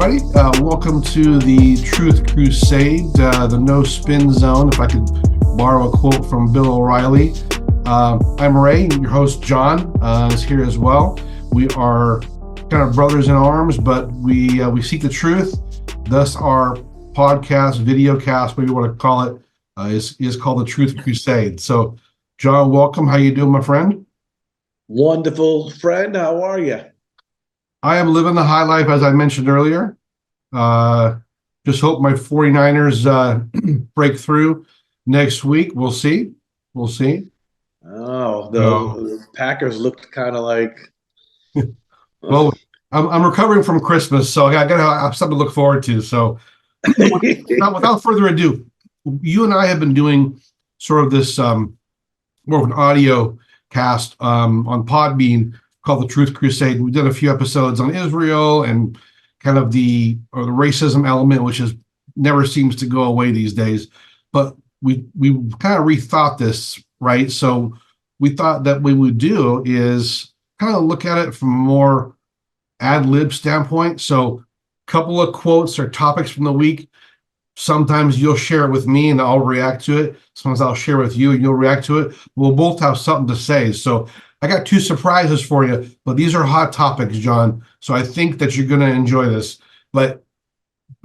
everybody. Welcome to the Truth Crusade, the no spin zone, if I could borrow a quote from Bill O'Reilly. I'm Ray, your host John is here as well. We are kind of brothers in arms, but we seek the truth. Thus, our podcast, video cast, whatever you want to call it, is called the Truth Crusade. So, John, welcome. How you doing, my friend? Wonderful, friend. How are you? I am living the high life, as I mentioned earlier. Just hope my 49ers break through next week. We'll see. We'll see. Oh, the Packers looked kind of like. Well, I'm recovering from Christmas, so I gotta have something to look forward to. So, without further ado, you and I have been doing sort of this more of an audio cast on Podbean called the Truth Crusade. We did a few episodes on Israel and kind of the racism element, which never seems to go away these days. But we kind of rethought this, right? So we thought that what we would do is kind of look at it from a more ad lib standpoint. So a couple of quotes or topics from the week. Sometimes you'll share it with me and I'll react to it. Sometimes I'll share with you and you'll react to it. We'll both have something to say. So I got two surprises for you, but these are hot topics, John. So I think that you're going to enjoy this, but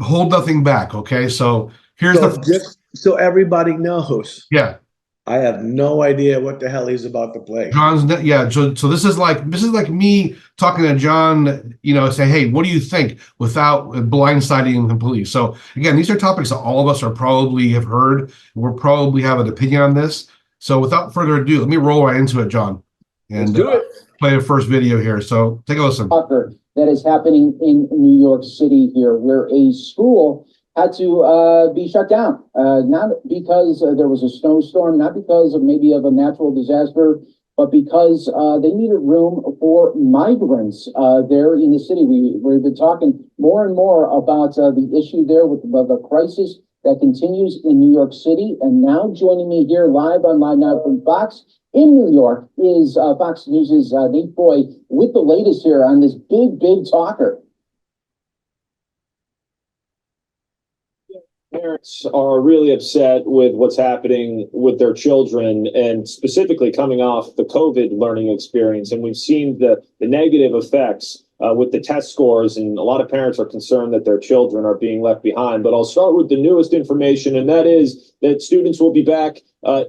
hold nothing back. Okay. So here's just so everybody knows. Yeah. I have no idea what the hell he's about to play. So this is like me talking to John, say, hey, what do you think, without blindsiding him completely. So again, these are topics that all of us are probably have heard. We'll probably have an opinion on this. So without further ado, let me roll right into it, John. And let's do it. Play the first video here. So take a listen. That is happening in New York City here, where a school had to be shut down, not because there was a snowstorm, not because of maybe of a natural disaster, but because they needed room for migrants there in the city. We've been talking more and more about the issue there with the crisis that continues in New York City. And now joining me here live on Live Now from Fox in New York is Fox News' Nate Boyd with the latest here on this big talker. Parents are really upset with what's happening with their children, and specifically coming off the COVID learning experience. And we've seen the negative effects with the test scores, and a lot of parents are concerned that their children are being left behind. But I'll start with the newest information, and that is that students will be back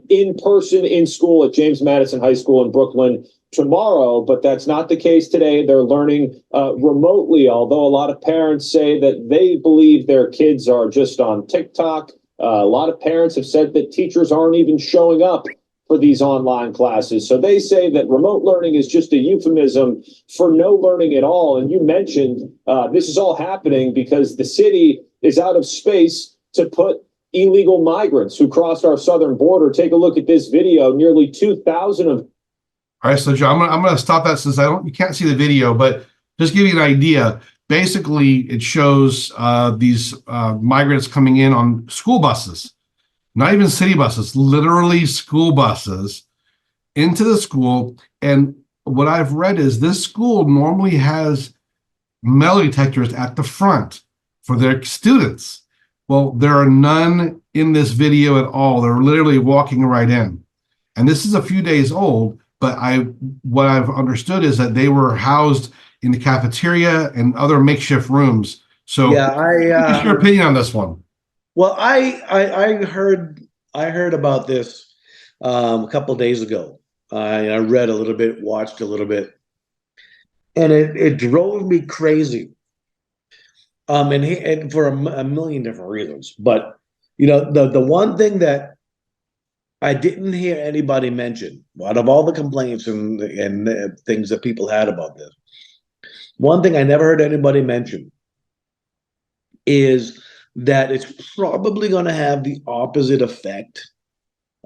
in person in school at James Madison High School in Brooklyn tomorrow, but that's not the case today. They're learning remotely, although a lot of parents say that they believe their kids are just on TikTok. A lot of parents have said that teachers aren't even showing up for these online classes. So they say that remote learning is just a euphemism for no learning at all. And you mentioned this is all happening because the city is out of space to put illegal migrants who crossed our southern border. Take a look at this video. Nearly 2,000 of All right, so John, I'm going to stop that since you can't see the video, but just give you an idea. Basically, it shows these migrants coming in on school buses, not even city buses, literally school buses into the school. And what I've read is this school normally has metal detectors at the front for their students. Well, there are none in this video at all. They're literally walking right in. And this is a few days old. But what I've understood is that they were housed in the cafeteria and other makeshift rooms. So, what's your opinion on this one? Well, I heard about this a couple of days ago. I read a little bit, watched a little bit, and it drove me crazy. And for a million different reasons. But the one thing that I didn't hear anybody mention, out of all the complaints and things that people had about this, one thing I never heard anybody mention is that it's probably going to have the opposite effect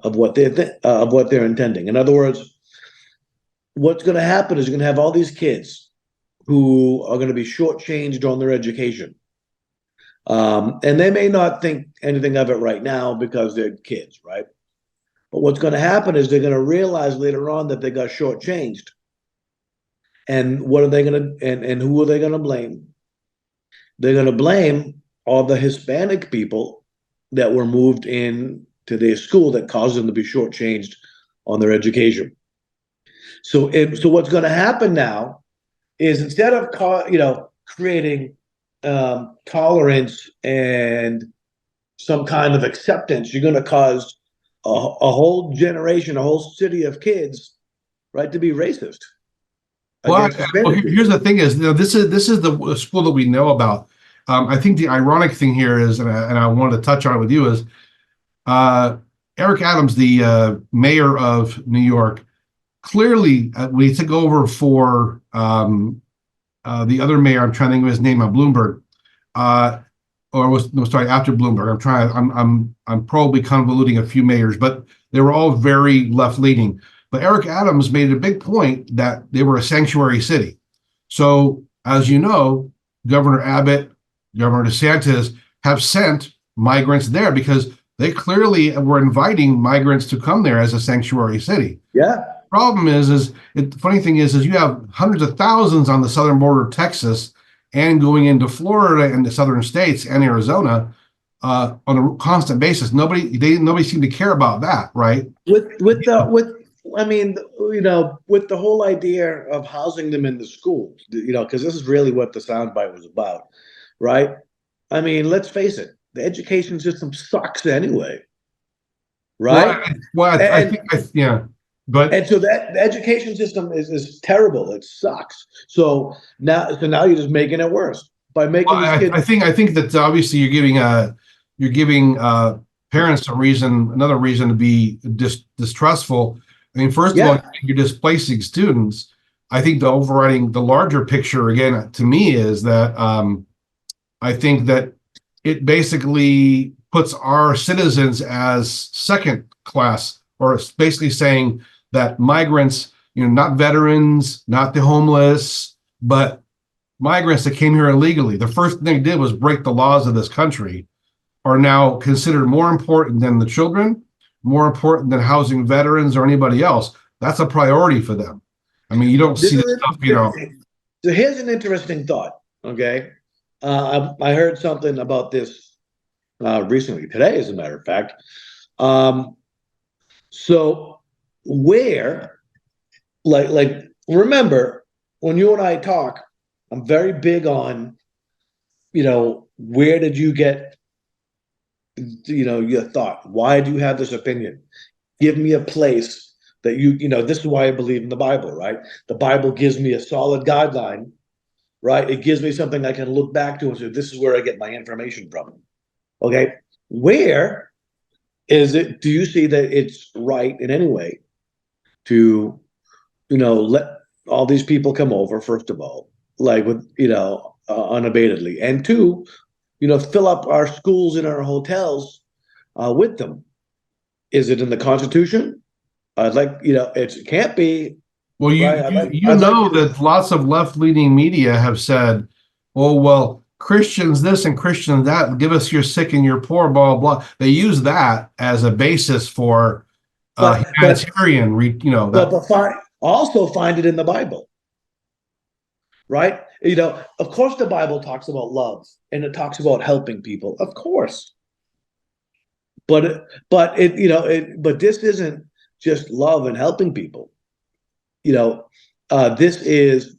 of what they're intending. In other words, what's going to happen is you're going to have all these kids who are going to be shortchanged on their education. And they may not think anything of it right now because they're kids, right? But what's going to happen is they're going to realize later on that they got shortchanged. And what are they going to, and who are they going to blame? they're going to blame all the Hispanic people that were moved in to their school that caused them to be shortchanged on their education. So what's going to happen now is instead of creating tolerance and some kind of acceptance, you're going to cause a whole generation, a whole city of kids, right, to be racist. Well, Against Hispanic people. here's the thing: is this is the school that we know about. I think the ironic thing here is, and I wanted to touch on it with you, is Eric Adams, the mayor of New York, clearly when he took over for the other mayor, I'm trying to think of his name on Bloomberg, or was no, sorry, after Bloomberg. I'm probably convoluting a few mayors, but they were all very left leaning. But Eric Adams made a big point that they were a sanctuary city. So, as you know, Governor Abbott, Governor DeSantis have sent migrants there because they clearly were inviting migrants to come there as a sanctuary city. Yeah. Problem is the funny thing is you have hundreds of thousands on the southern border of Texas and going into Florida and the southern states and Arizona on a constant basis. Nobody seemed to care about that, right? With the whole idea of housing them in the schools, because this is really what the soundbite was about, right? I mean, let's face it, the education system sucks anyway, right? I think, yeah. And so that the education system is terrible. It sucks. So now you're just making it worse by making these kids. I think that obviously you're giving parents another reason to be distrustful. I mean, first of all, you're displacing students. I think the larger picture again to me is that I think that it basically puts our citizens as second class, or it's basically saying that migrants, not veterans, not the homeless, but migrants that came here illegally, the first thing they did was break the laws of this country, are now considered more important than the children, more important than housing veterans or anybody else. That's a priority for them. I mean, you don't see this stuff, So here's an interesting thought, okay? I heard something about this recently, today, as a matter of fact. So where, remember, when you and I talk, I'm very big on, where did you get, your thought? Why do you have this opinion? Give me a place that this is why I believe in the Bible, right? The Bible gives me a solid guideline, right? It gives me something I can look back to and say, this is where I get my information from. Okay. Where is it? Do you see that it's right in any way to, let all these people come over, first of all, unabatedly, and two, fill up our schools and our hotels with them? Is it in the Constitution? It can't be. Well, that lots of left-leaning media have said, "Oh, well, Christians this and Christians that, give us your sick and your poor, blah, blah, blah." They use that as a basis for humanitarian, But also find it in the Bible, right? Of course the Bible talks about love and it talks about helping people, of course. But this isn't just love and helping people. This is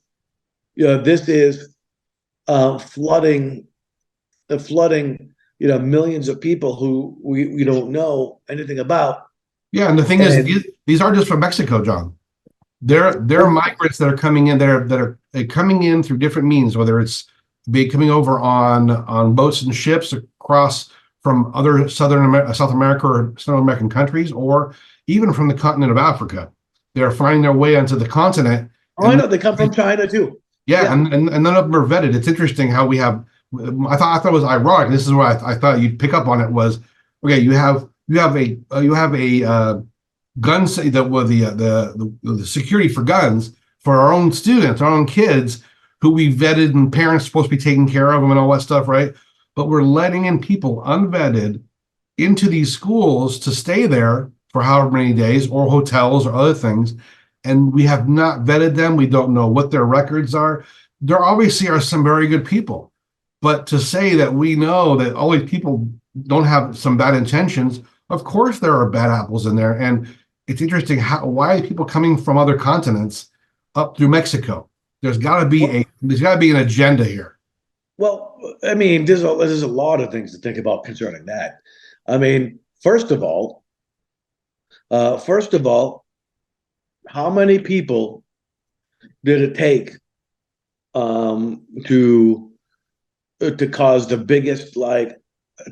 flooding, millions of people who we don't know anything about. Yeah, and the thing is, these aren't just from Mexico, John. They're migrants that are coming in there that are coming in through different means, whether it's coming over on boats and ships across from other South America or Central American countries, or even from the continent of Africa. They're finding their way onto the continent. Oh, I know. They come from China too. Yeah, and none of them are vetted. It's interesting how we have. I thought it was ironic. This is where I thought you'd pick up on it. Was okay. You have a gun, the security for guns for our own students, our own kids who we vetted, and parents supposed to be taking care of them and all that stuff, right? But we're letting in people unvetted into these schools to stay there for however many days, or hotels or other things, and we have not vetted them. We don't know what their records are. There obviously are some very good people, But to say that we know that all these people don't have some bad intentions, of course there are bad apples in there. And it's interesting why are people coming from other continents up through Mexico? There's got to be an agenda here. Well, I mean, there's a lot of things to think about concerning that. I mean, first of all, how many people did it take to cause the biggest like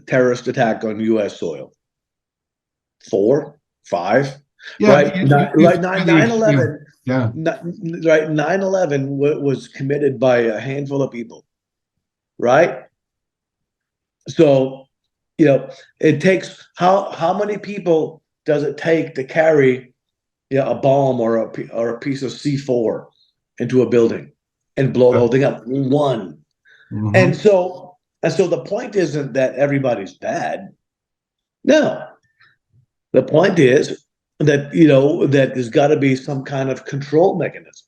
terrorist attack on U.S. soil? 4, 5, Yeah, right? 9/11. Yeah. Right. 9/11 was committed by a handful of people, right? So, it takes how many people does it take to carry a bomb or a piece of C4 into a building and blow the whole thing up? One. Mm-hmm. And so the point isn't that everybody's bad. No. The point is that that there's got to be some kind of control mechanism,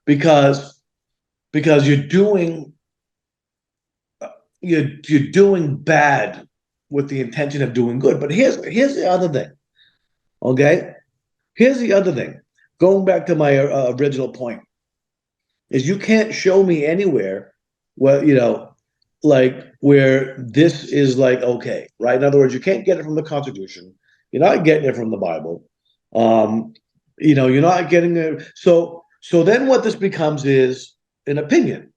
because you're doing bad with the intention of doing good. But here's the other thing. Okay, here's the other thing. Going back to my original point, is you can't show me anywhere like where this is like okay, right? In other words, you can't get it from the Constitution. You're not getting it from the Bible. You're not getting it. So then what this becomes is an opinion,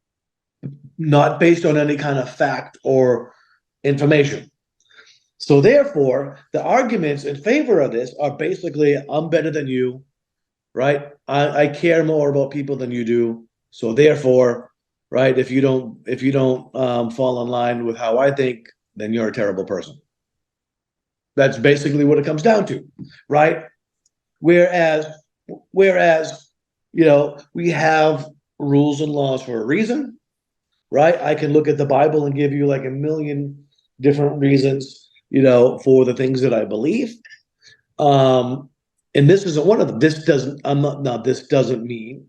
not based on any kind of fact or information. So therefore, the arguments in favor of this are basically, I'm better than you, right? I care more about people than you do. So therefore, right, if you don't fall in line with how I think, then you're a terrible person. That's basically what it comes down to, right? Whereas we have rules and laws for a reason, right? I can look at the Bible and give you like a million different reasons, for the things that I believe. And this isn't one of them. This doesn't mean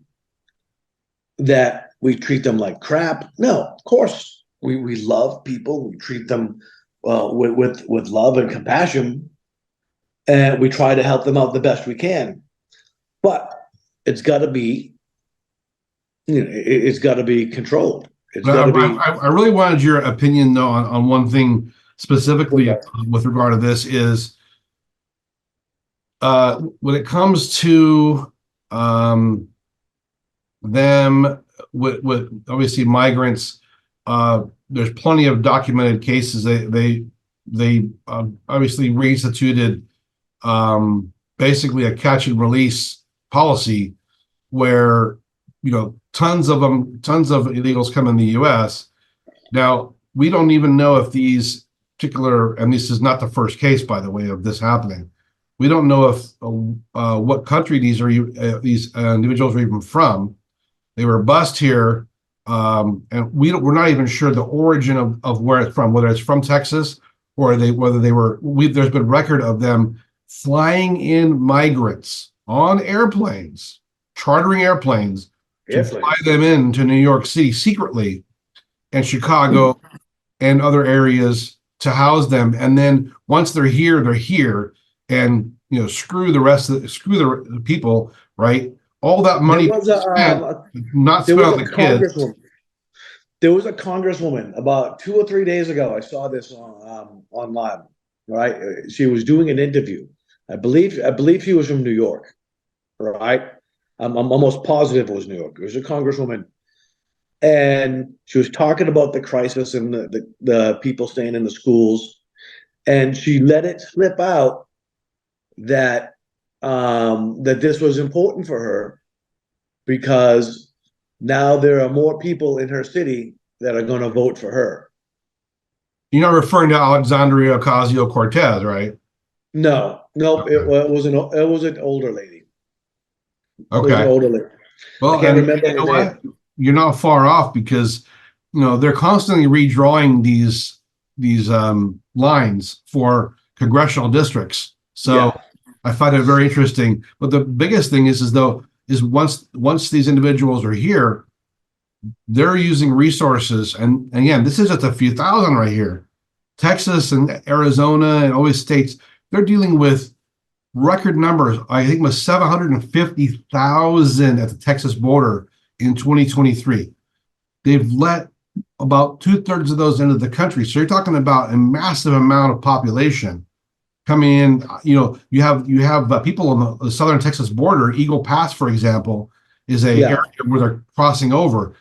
that we treat them like crap. No, of course we love people. We treat them with love and compassion, and we try to help them out the best we can. But it's got to be, it's got to be controlled. It's got to be. I really wanted your opinion though on one thing specifically with regard to this is when it comes to them with obviously migrants. There's plenty of documented cases. They obviously reinstituted basically a catch and release policy where tons of illegals come in the U.S. Now we don't even know if these particular, and this is not the first case, by the way, of this happening. We don't know if what country these individuals are even from. They were bussed here, and we're not even sure the origin of where it's from, whether it's from Texas or there's been record of them flying in migrants on airplanes, chartering airplanes to fly them into New York City secretly and Chicago and other areas to house them. And then once they're here, and screw the people, right? All that money There was not spent on the kids. There was a congresswoman about 2 or 3 days ago. I saw this online. Right, she was doing an interview. I believe she was from New York. Right, I'm almost positive it was New York. It was a congresswoman, and she was talking about the crisis and the people staying in the schools, and she let it slip out that this was important for her because now there are more people in her city that are going to vote for her. You're not referring to Alexandria Ocasio-Cortez, right? No, Okay. it was an older lady. Okay. It was an older lady. Well, I can't remember her name. What? You're not far off because they're constantly redrawing these lines for congressional districts. So I find it very interesting. But the biggest thing is once these individuals are here, they're using resources, and again, this is just a few thousand right here. Texas and Arizona and all these states, they're dealing with record numbers. I think it was 750,000 at the Texas border in 2023. They've let about 2/3 of those into the country. So you're talking about a massive amount of population coming in. You have people on the southern Texas border. Eagle Pass, for example, is a area where they're crossing over.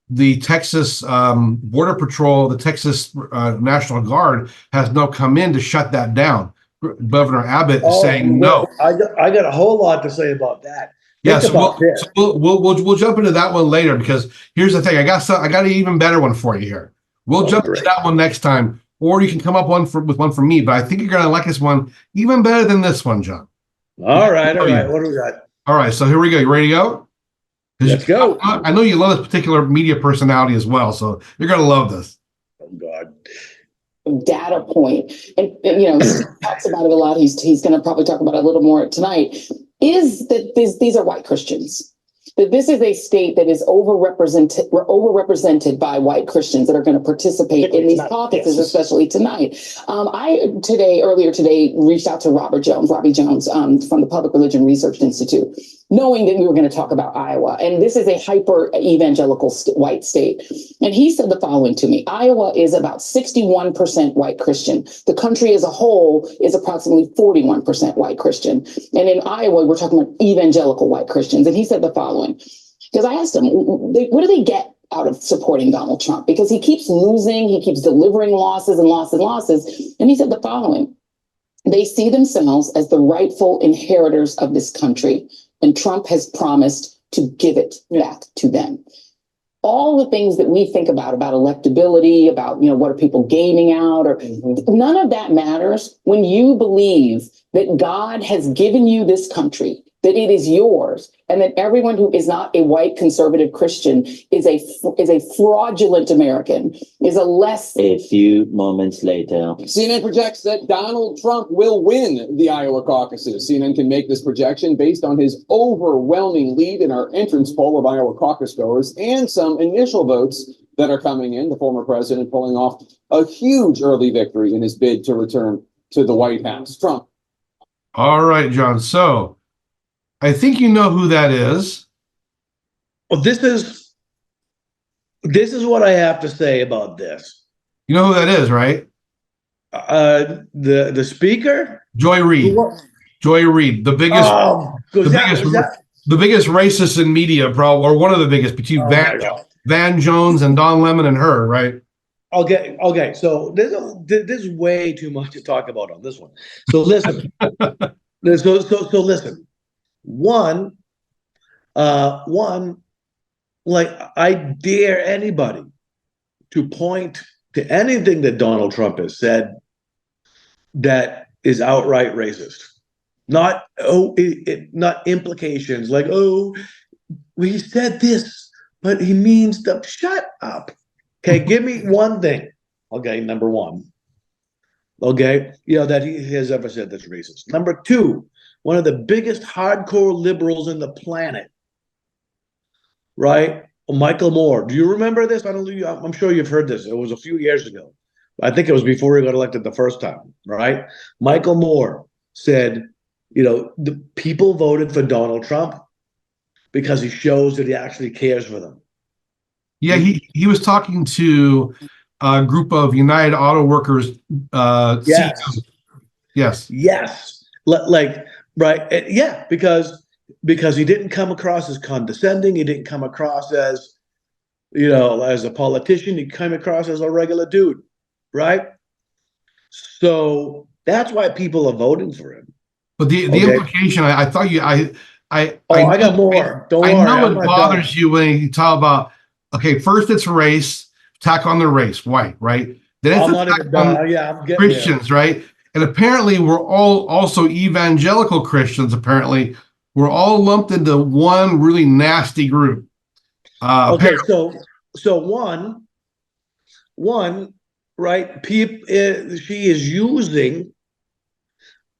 The Texas Border Patrol, the Texas National Guard has now come in to shut that down. Governor Abbott is saying no. I got a whole lot to say about that. Yes, we'll jump into that one later, because here's the thing. I got an even better one for you here. We'll jump into that one next time, or you can come up with one for me. But I think you're gonna like this one even better than this one, John. All right. What do we got? All right, so here we go. You ready to go? Let's go. I know you love this particular media personality as well, so you're gonna love this. Oh God. Data point, and Steve talks about it a lot. He's going to probably talk about it a little more tonight. Is that these are white Christians? That this is a state that is overrepresented by white Christians that are going to participate in these caucuses, especially tonight. Earlier today, reached out to Robbie Jones, from the Public Religion Research Institute, knowing that we were going to talk about Iowa. And this is a hyper evangelical white state. And he said the following to me: Iowa is about 61% white Christian. The country as a whole is approximately 41% white Christian. And in Iowa, we're talking about evangelical white Christians. And he said the following, because I asked him, what do they get out of supporting Donald Trump? Because he keeps losing, he keeps delivering losses and losses. And he said the following: they see themselves as the rightful inheritors of this country, and Trump has promised to give it back to them. All the things that we think about electability, about, what are people gaming out, or none of that matters when you believe that God has given you this country, that it is yours, and that everyone who is not a white conservative Christian is a fraudulent American, is a less. A few moments later, CNN projects that Donald Trump will win the Iowa caucuses. CNN can make this projection based on his overwhelming lead in our entrance poll of Iowa caucus goers and some initial votes that are coming in. The former president pulling off a huge early victory in his bid to return to the White House. Trump. All right, John. So I think you know who that is. Well, this is what I have to say about this. You know who that is, right? The speaker, Joy Reid. Joy Reid, the biggest, the biggest racist in media, probably, or one of the biggest, between Van Jones and Don Lemon and her, right? Okay. So there's way too much to talk about on this one. So listen. So listen. One, like, I dare anybody to point to anything that Donald Trump has said that is outright racist. Not not implications like, he said this, but he means stuff. Shut up. Okay, give me one thing. Okay, number one. Okay, that he has ever said that's racist. Number two, one of the biggest hardcore liberals in the planet, right? Michael Moore. Do you remember this? I'm sure you've heard this. It was a few years ago. I think it was before he got elected the first time, right? Michael Moore said, the people voted for Donald Trump because he shows that he actually cares for them. Yeah, he was talking to a group of United Auto Workers. Yes. Right. Yeah, because he didn't come across as condescending. He didn't come across as, as a politician. He came across as a regular dude, right? So that's why people are voting for him. But the implication, I thought I got more. Don't worry. I know it bothers you when you talk about, first it's race, attack on the race, white, right? Then it's attack on Christians, right? And apparently we're all also evangelical Christians, apparently. We're all lumped into one really nasty group. So one, right? She is using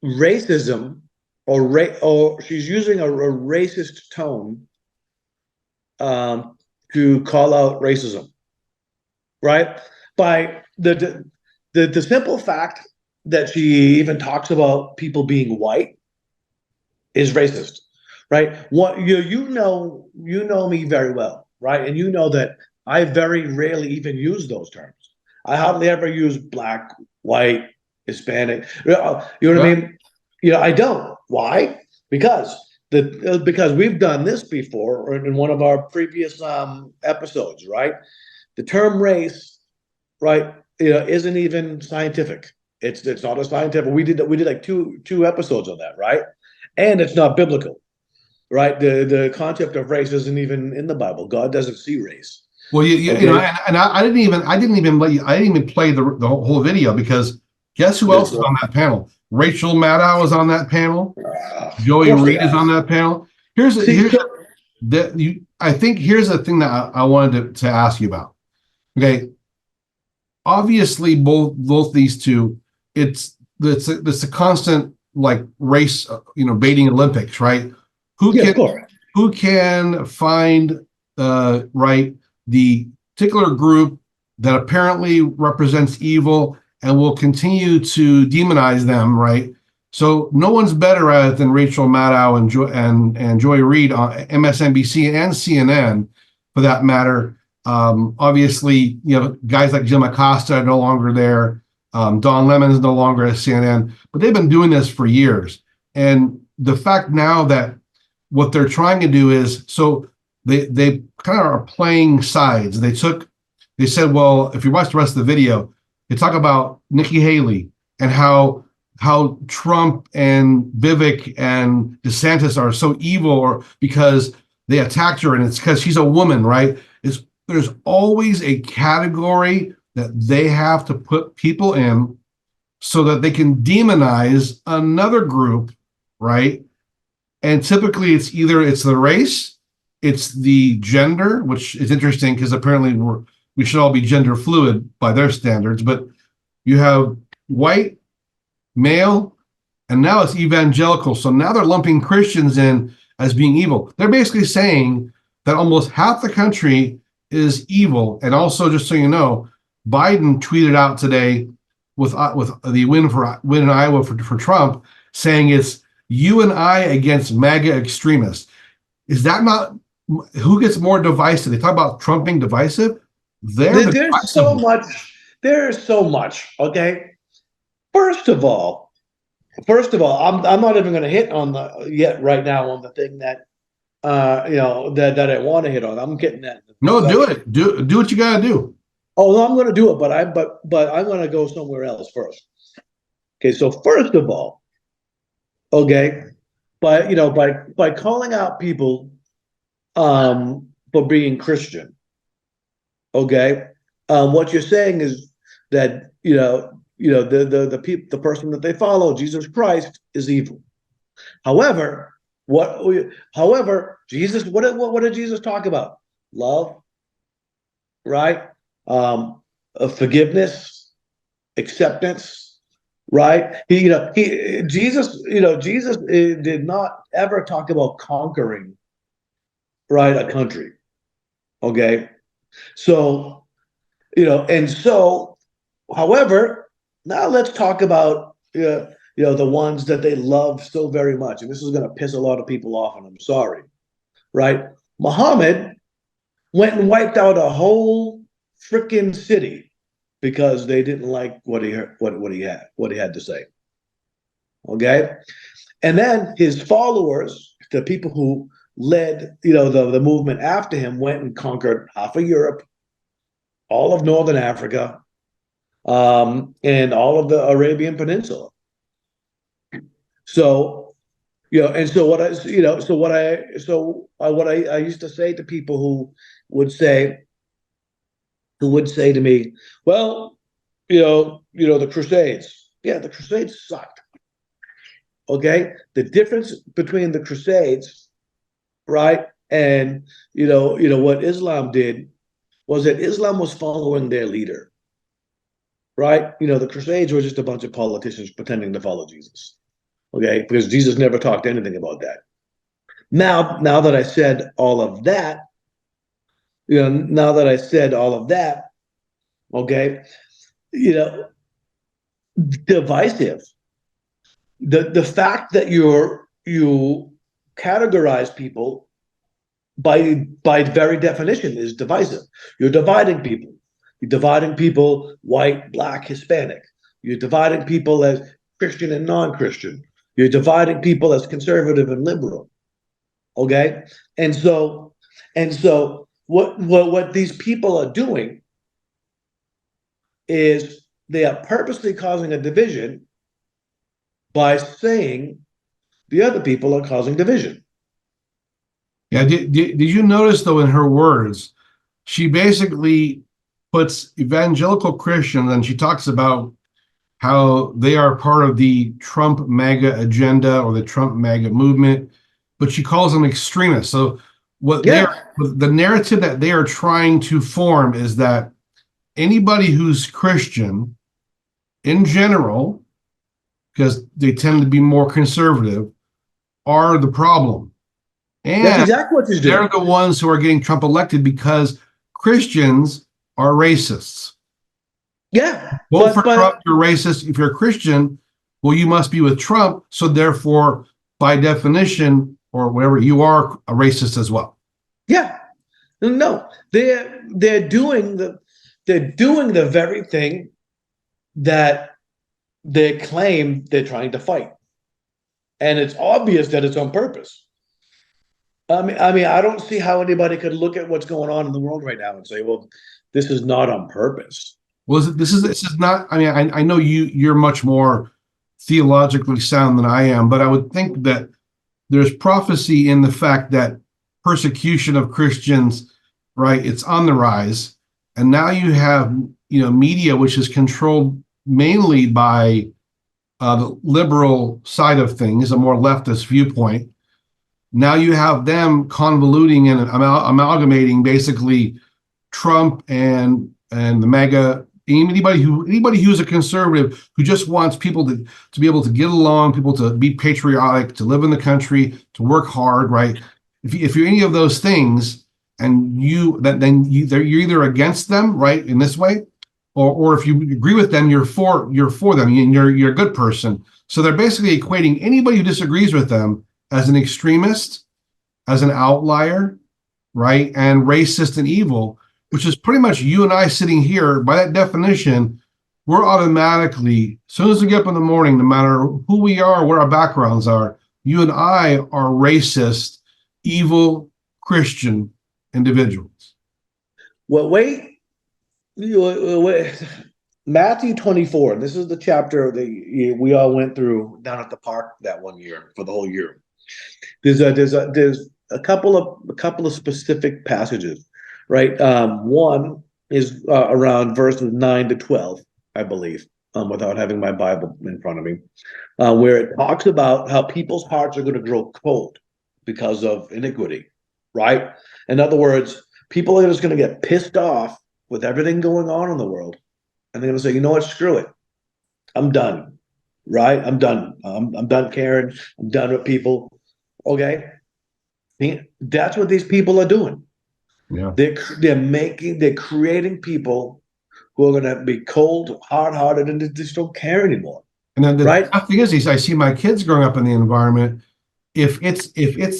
racism or she's using a racist tone to call out racism, right? By the simple fact that she even talks about people being white is racist, right? What you know me very well, right? And you know that I very rarely even use those terms. I hardly ever use black, white, Hispanic. You know what I mean? I don't. Why? Because because we've done this before in one of our previous episodes, right? The term race, right, isn't even scientific. It's not a scientific. We did like two episodes on that, right? And it's not biblical, right? The concept of race isn't even in the Bible. God doesn't see race. Well, you know, and I didn't even let you, I didn't even play the whole video because guess who else is on that panel? Rachel Maddow was on that panel. Joey Reid is on that panel. I think here's the thing that I wanted to ask you about. Okay, obviously both these two, it's a constant like race, baiting Olympics, right? Who can find right the particular group that apparently represents evil and will continue to demonize them, right? So no one's better at it than Rachel Maddow and Joy Reid on MSNBC and CNN, for that matter. Obviously, guys like Jim Acosta are no longer there. Don Lemon is no longer at CNN, but they've been doing this for years. And the fact now that what they're trying to do is, so they kind of are playing sides. They said, well, if you watch the rest of the video, they talk about Nikki Haley and how Trump and Vivek and DeSantis are so evil because they attacked her, and it's because she's a woman, right? There's always a category that they have to put people in so that they can demonize another group, right? And typically it's the race, it's the gender, which is interesting because apparently we should all be gender fluid by their standards, but you have white, male, and now it's evangelical. So now they're lumping Christians in as being evil. They're basically saying that almost half the country is evil. And also, just so you know, Biden tweeted out today with the win in Iowa for Trump, saying it's you and I against MAGA extremists. Is that not who gets more divisive? They talk about Trump being divisive. There's so much. Okay. First of all, I'm not even going to hit on right now on the thing that that I want to hit on. I'm getting that. No, do it. Do what you got to do. Oh, no, I'm going to do it, but I'm going to go somewhere else first. Okay, so first of all, okay, by calling out people for being Christian, okay, what you're saying is that the person that they follow, Jesus Christ, is evil. However, Jesus, what did Jesus talk about? Love, right? Forgiveness, acceptance, right? Jesus did not ever talk about conquering, right, a country. Okay, so however, now let's talk about the ones that they love so very much, and this is going to piss a lot of people off, and I'm sorry, right? Muhammad went and wiped out a whole freaking city because they didn't like what he had to say. Okay, and then his followers, the people who led the movement after him, went and conquered half of Europe, all of northern Africa, and all of the Arabian Peninsula. So, and so what I used to say to people who would say to me, well, the Crusades. Yeah, the Crusades sucked. Okay, the difference between the Crusades, right, and what Islam did was that Islam was following their leader. Right? The Crusades were just a bunch of politicians pretending to follow Jesus. Okay? Because Jesus never talked anything about that. Now that I said all of that, now that I said all of that, okay, you know, divisive. The fact that you categorize people by very definition is divisive. You're dividing people. You're dividing people white, black, Hispanic. You're dividing people as Christian and non-Christian. You're dividing people as conservative and liberal. Okay? And so what these people are doing is they are purposely causing a division by saying the other people are causing division. Yeah, did you notice though in her words, she basically puts evangelical Christians and she talks about how they are part of the Trump MAGA agenda or the Trump MAGA movement, but she calls them extremists. So the narrative that they are trying to form is that anybody who's Christian in general, because they tend to be more conservative, are the problem. And that's exactly what she's doing. They're the ones who are getting Trump elected because Christians are racists. Yeah. Vote for Trump, you're racist. If you're a Christian, well, you must be with Trump. So therefore, by definition, or whatever, you are a racist as well. Yeah. No, they're doing the very thing that they claim they're trying to fight. And it's obvious that it's on purpose. I mean, I don't see how anybody could look at what's going on in the world right now and say, well, this is not on purpose. Well, this is not, I mean, I know you're much more theologically sound than I am, but I would think that there's prophecy in the fact that persecution of Christians, right, it's on the rise. And now you have, media, which is controlled mainly by the liberal side of things, a more leftist viewpoint. Now you have them convoluting and amalgamating basically Trump and the MAGA. Anybody who's a conservative who just wants people to be able to get along, people to be patriotic, to live in the country, to work hard, right? If you're any of those things, and you're either against them, right, in this way, or if you agree with them, you're for them, and you're a good person. So they're basically equating anybody who disagrees with them as an extremist, as an outlier, right, and racist and evil, which is pretty much you and I sitting here. By that definition, we're automatically, as soon as we get up in the morning, no matter who we are, what our backgrounds are, you and I are racist, evil, Christian individuals. Well, wait. Matthew 24, this is the chapter that we all went through down at the park that one year for the whole year. There's a couple of specific passages, right? One is around verses 9 to 12, I believe, without having my Bible in front of me, where it talks about how people's hearts are going to grow cold because of iniquity, right? In other words, people are just going to get pissed off with everything going on in the world, and they're going to say, you know what, screw it, I'm done, right? I'm done. I'm done caring. I'm done with people. Okay, that's what these people are doing. Yeah, they're creating people who are going to be cold, hard-hearted, and they just don't care anymore. And then right? The thing is, I see my kids growing up in the environment. If it's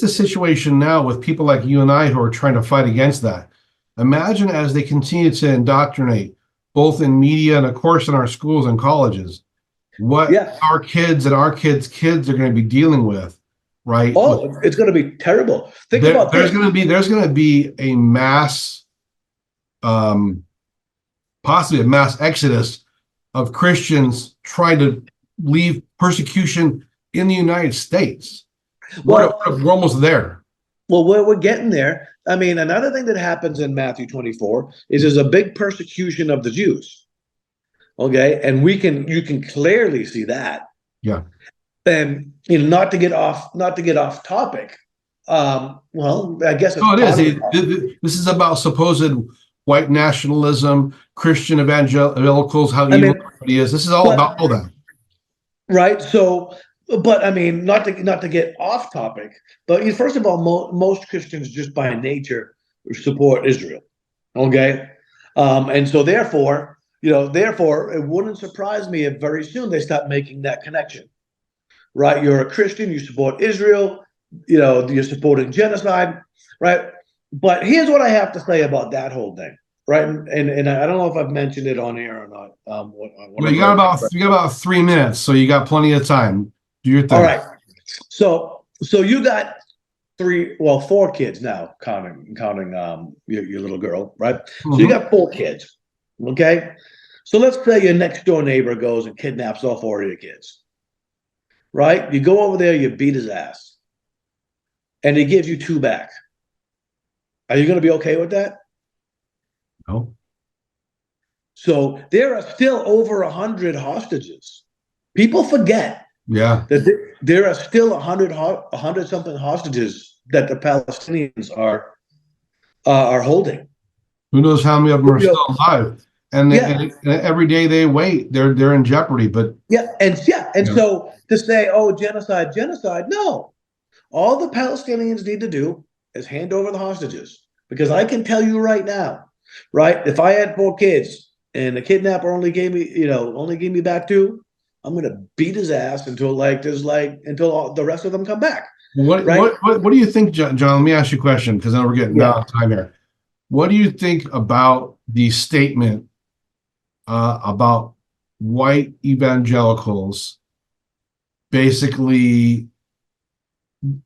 the situation now with people like you and I who are trying to fight against that, imagine as they continue to indoctrinate, both in media and of course in our schools and colleges, what our kids and our kids' kids are going to be dealing with. Right. Oh, it's going to be terrible. Think about there's going to be a mass, possibly a mass exodus of Christians trying to leave persecution in the United States. Well, we're almost there. Well, we're getting there. I mean, another thing that happens in Matthew 24 is there's a big persecution of the Jews. Okay, and you can clearly see that. Yeah. And not to get off topic. Well, I guess this is about supposed white nationalism, Christian evangelicals, how evil everybody is. This is all about all that. Right. So, but I mean, not to get off topic, but first of all, most Christians just by nature support Israel. Okay. And so therefore, it wouldn't surprise me if very soon they start making that connection, right? You're a Christian, you support Israel, you're supporting genocide, right? But here's what I have to say about that whole thing, right? And I don't know if I've mentioned it on air or not. Well, you got about 3 minutes, so you got plenty of time. Do your thing. All right. So you got four kids now, counting your little girl, right? So you got four kids. Okay. So let's say your next door neighbor goes and kidnaps all four of your kids. Right? You go over there, you beat his ass, and he gives you two back. Are you going to be okay with that? No. So there are still over 100 hostages. People forget that there are still 100 something hostages that the Palestinians are holding. Who knows how many of them are still alive? And every day they wait, they're in jeopardy. But so to say, oh, genocide, no. All the Palestinians need to do is hand over the hostages. Because I can tell you right now, right? If I had four kids and the kidnapper only gave me back two, I'm gonna beat his ass until the rest of them come back. What do you think, John? Let me ask you a question, because I know we're getting out of time here. What do you think about the statement about white evangelicals basically?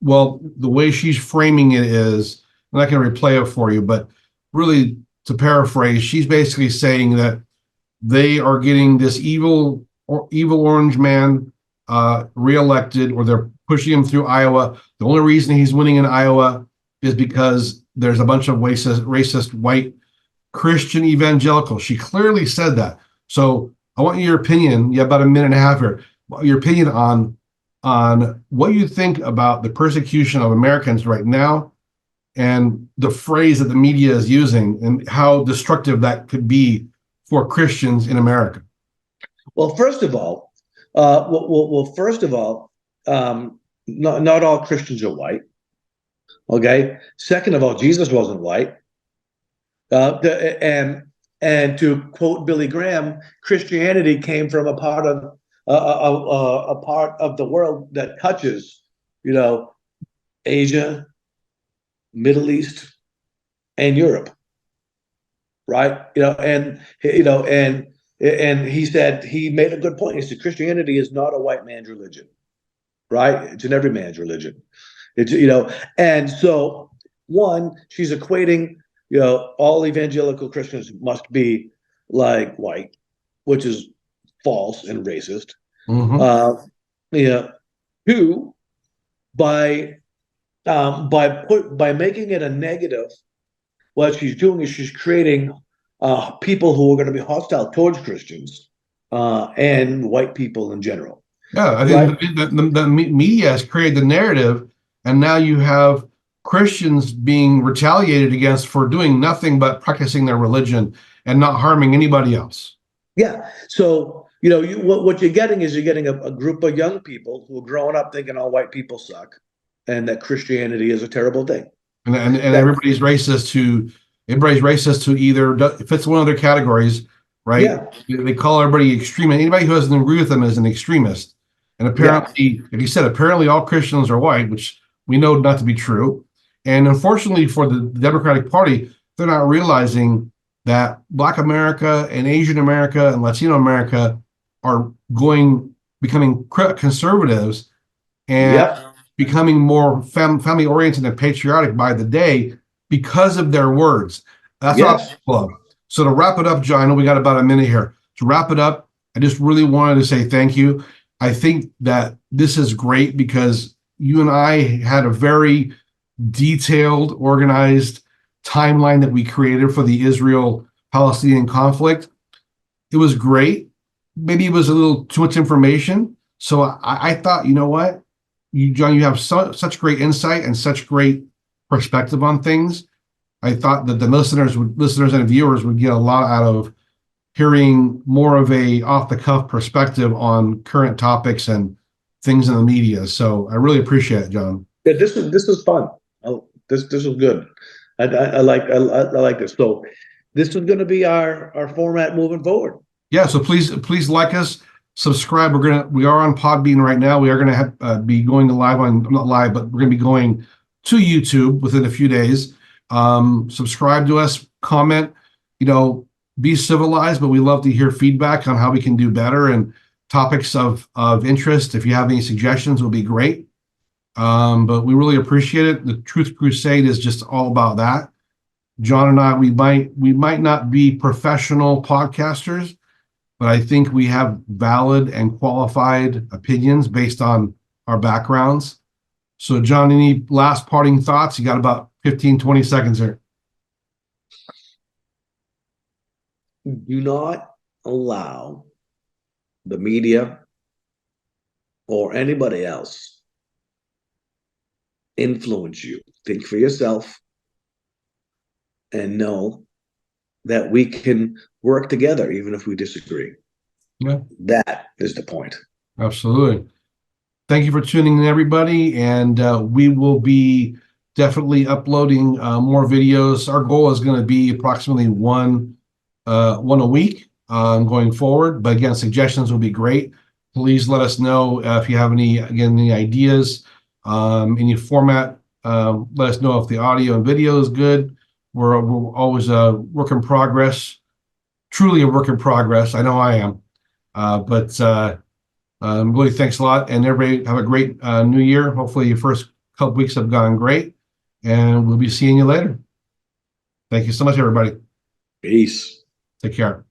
Well, the way she's framing it is, I'm not going to replay it for you, but really, to paraphrase, she's basically saying that they are getting this evil orange man reelected, or they're pushing him through Iowa. The only reason he's winning in Iowa is because there's a bunch of racist white Christian evangelicals. She clearly said that. So I want your opinion. You have about a minute and a half here. Your opinion on what you think about the persecution of Americans right now, and the phrase that the media is using, and how destructive that could be for Christians in America. Well, first of all, not all Christians are white. Okay. Second of all, Jesus wasn't white. And to quote Billy Graham, Christianity came from a part of the world that touches, Asia, Middle East, and Europe, right? And he said, he made a good point. He said Christianity is not a white man's religion, right? It's an every man's religion. It's and so one, she's equating all evangelical Christians must be like white, which is false and racist. Two, by making it a negative, what she's doing is she's creating people who are going to be hostile towards Christians and white people in general. Yeah, I think the media has created the narrative, and now you have Christians being retaliated against for doing nothing but practicing their religion and not harming anybody else. Yeah. So, what you're getting is a group of young people who are growing up thinking all white people suck and that Christianity is a terrible thing. And everybody's racist to either fits one of their categories, right? Yeah. They call everybody extreme. Anybody who doesn't agree with them is an extremist. And apparently, like you said, apparently all Christians are white, which we know not to be true. And unfortunately for the Democratic Party, they're not realizing that Black America and Asian America and Latino America are becoming conservatives and becoming more family oriented and patriotic by the day because of their words. That's what I love. So to wrap it up, John, I know we got about a minute here. To wrap it up, I just really wanted to say thank you. I think that this is great because you and I had a very detailed, organized timeline that we created for the Israel-Palestinian conflict. It was great. Maybe it was a little too much information. So I thought, you know what? John, you have such great insight and such great perspective on things. I thought that the listeners and viewers would get a lot out of hearing more of a off-the-cuff perspective on current topics and things in the media. So I really appreciate it, John. Yeah, this was fun. This was good. I like this. So this is going to be our format moving forward. Yeah, so please like us, subscribe. We are on Podbean right now. We are gonna be going live on, not live, but we're gonna be going to YouTube within a few days. Subscribe to us, comment, be civilized, but we love to hear feedback on how we can do better and topics of interest. If you have any suggestions, will be great. But we really appreciate it. The Truth Crusade is just all about that. John and I, we might not be professional podcasters, but I think we have valid and qualified opinions based on our backgrounds. So, John, any last parting thoughts? You got about 15, 20 seconds here. Do not allow the media or anybody else influence you. Think for yourself and know that we can work together even if we disagree. Yeah. That is the point. Absolutely. Thank you for tuning in, everybody, and we will be definitely uploading more videos. Our goal is going to be approximately one a week going forward, but again, suggestions will be great. Please let us know if you have any ideas, any format. Let us know if the audio and video is good. We're always a work in progress, truly a work in progress. I know I am. But really, thanks a lot. And everybody have a great new year. Hopefully your first couple weeks have gone great. And we'll be seeing you later. Thank you so much, everybody. Peace. Take care.